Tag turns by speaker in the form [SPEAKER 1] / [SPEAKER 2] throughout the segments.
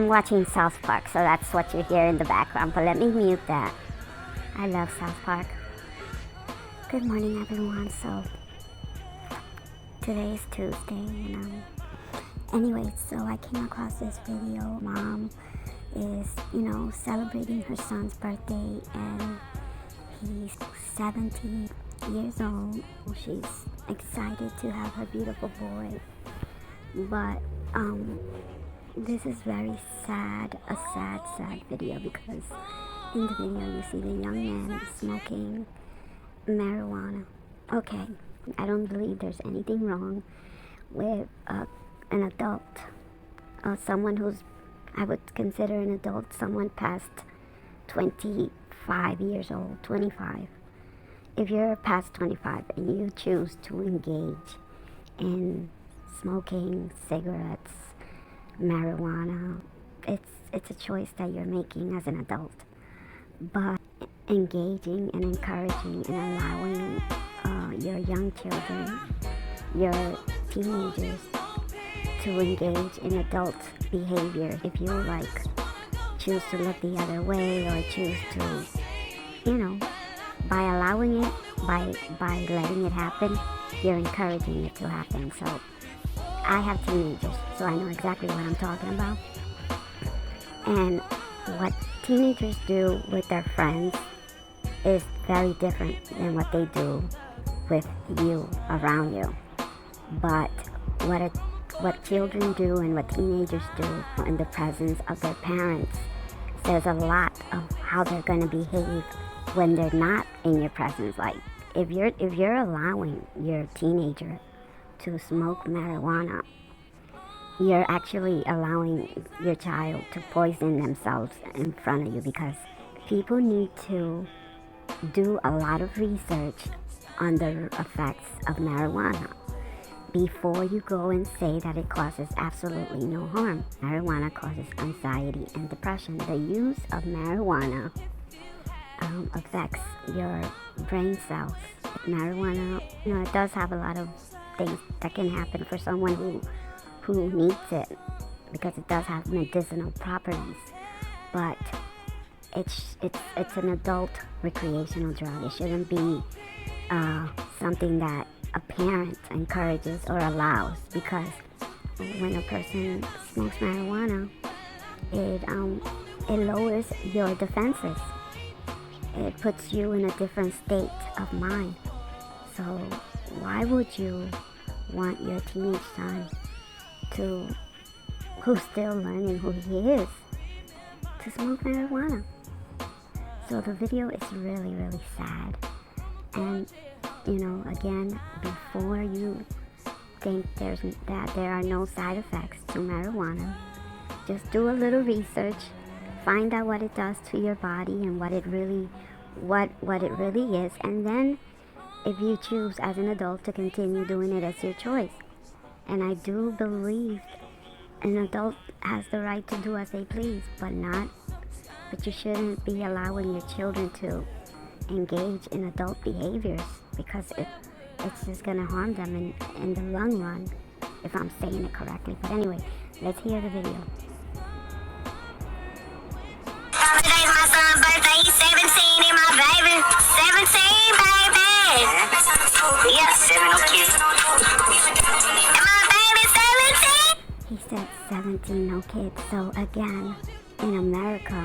[SPEAKER 1] I'm watching South Park, so that's what you hear in the background, but let me mute that. I love South Park. Good morning, everyone. So today is Tuesday, anyway, so I came across this video. Mom is, celebrating her son's birthday, and he's 17 years old. She's excited to have her beautiful boy, but this is very sad, a sad video, because in the video you see the young man smoking marijuana. Okay, I don't believe there's anything wrong with an adult, someone who's, I would consider an adult, someone past 25 years old, 25. If you're past 25 and you choose to engage in smoking cigarettes, marijuana, it's a choice that you're making as an adult. But engaging and encouraging and allowing your young children, your teenagers, to engage in adult behavior, if you choose to look the other way, or choose to, by allowing it, by letting it happen, you're encouraging it to happen. So I have teenagers, so I know exactly what I'm talking about. And what teenagers do with their friends is very different than what they do with you, around you. But what children do and what teenagers do in the presence of their parents says a lot of how they're going to behave when they're not in your presence. Like if you're allowing your teenager to smoke marijuana, you're actually allowing your child to poison themselves in front of you, because people need to do a lot of research on the effects of marijuana before you go and say that it causes absolutely no harm. Marijuana causes anxiety and depression. The use of marijuana affects your brain cells. Marijuana, it does have a lot of things that can happen for someone who needs it, because it does have medicinal properties. But it's an adult recreational drug. It shouldn't be something that a parent encourages or allows, because when a person smokes marijuana, it lowers your defenses. It puts you in a different state of mind. So why would you want your teenage son, who's still learning who he is, to smoke marijuana? So the video is really, really sad. And again, before you think that there are no side effects to marijuana, just do a little research, find out what it does to your body and what it really is, and then if you choose as an adult to continue doing it, as your choice. And I do believe an adult has the right to do as they please, but you shouldn't be allowing your children to engage in adult behaviors, because it's just going to harm them in the long run, if I'm saying it correctly. But anyway, let's hear the video.
[SPEAKER 2] Today's my son's birthday. He's 17 and my baby. 17, baby. Yeah, 7, no kids. And my baby 17.
[SPEAKER 1] He said 17, no kids. So again, in America,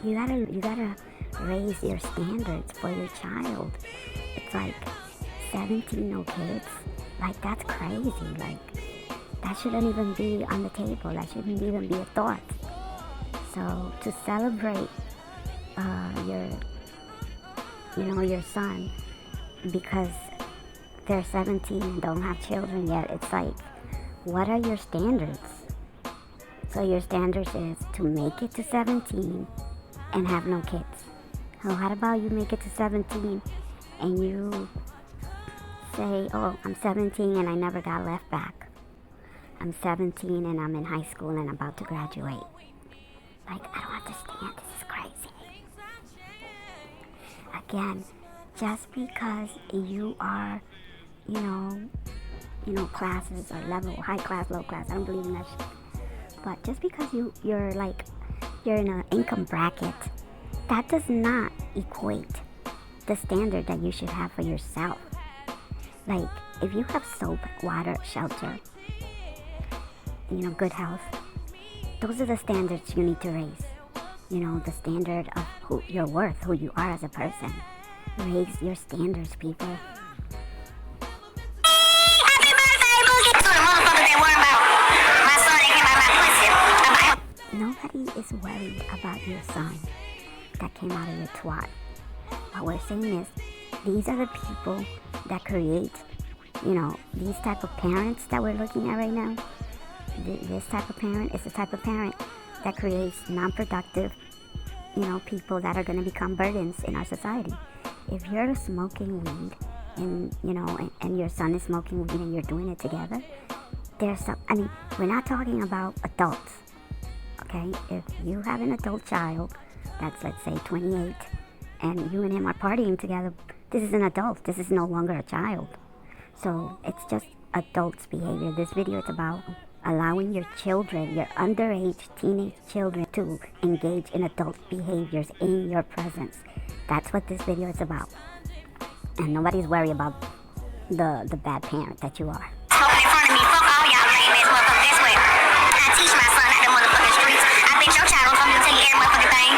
[SPEAKER 1] you gotta raise your standards for your child. It's 17, no kids. That's crazy. That shouldn't even be on the table. That shouldn't even be a thought. So to celebrate your son because they're 17 and don't have children yet, it's what are your standards? So your standards is to make it to 17 and have no kids. So how about you make it to 17 and you say, oh, I'm 17 and I never got left back. I'm 17 and I'm in high school and I'm about to graduate. I don't understand. This is crazy. Again, just because you are, classes or level, high class, low class, I don't believe in that shit. But just because you're in an income bracket, that does not equate the standard that you should have for yourself. Like, if you have soap, water, shelter, good health, those are the standards you need to raise. The standard of your worth, who you are as a person. Raise your standards, people.
[SPEAKER 2] Happy birthday, Boogie! That's what the motherfuckers they worry about. My son that came out my pussy.
[SPEAKER 1] Nobody is worried about your son that came out of your twat. What we're saying is, these are the people that create, these type of parents that we're looking at right now. This type of parent is the type of parent that creates non-productive, people that are going to become burdens in our society. If you're smoking weed and your son is smoking weed and you're doing it together, we're not talking about adults, okay? If you have an adult child that's, let's say, 28, and you and him are partying together, this is an adult. This is no longer a child. So it's just adults' behavior. This video is about allowing your children, your underage teenage children, to engage in adult behaviors in your presence. That's what this video is about. And nobody's worried about the bad parent that you are.
[SPEAKER 2] Smoking in front of me, fuck all y'all lame ass motherfuckers. This way, I teach my son out the motherfucking streets. I bet your child gonna come to tell you every motherfucking thing.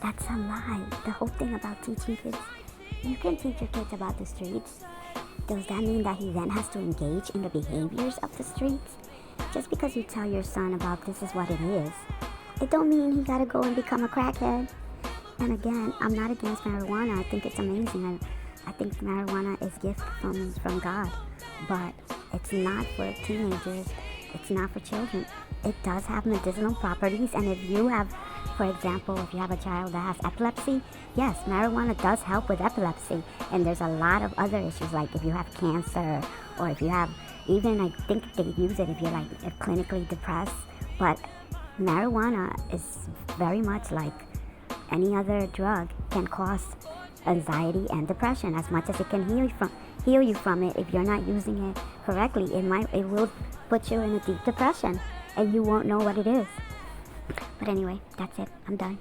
[SPEAKER 1] That's a lie. The whole thing about teaching kids, you can teach your kids about the streets. Does that mean that he then has to engage in the behaviors of the streets? Just because you tell your son about this is what it is, it don't mean he gotta go and become a crackhead. And again, I'm not against marijuana. I think it's amazing. I think marijuana is a gift from God. But it's not for teenagers. It's not for children. It does have medicinal properties. And if you have, for example, if you have a child that has epilepsy, yes, marijuana does help with epilepsy. And there's a lot of other issues, like if you have cancer, or if you have, even I think they use it if you're clinically depressed. But marijuana is very much like any other drug, can cause anxiety and depression. As much as it can heal you from it, if you're not using it correctly, it will put you in a deep depression and you won't know what it is. But anyway, that's it. I'm done.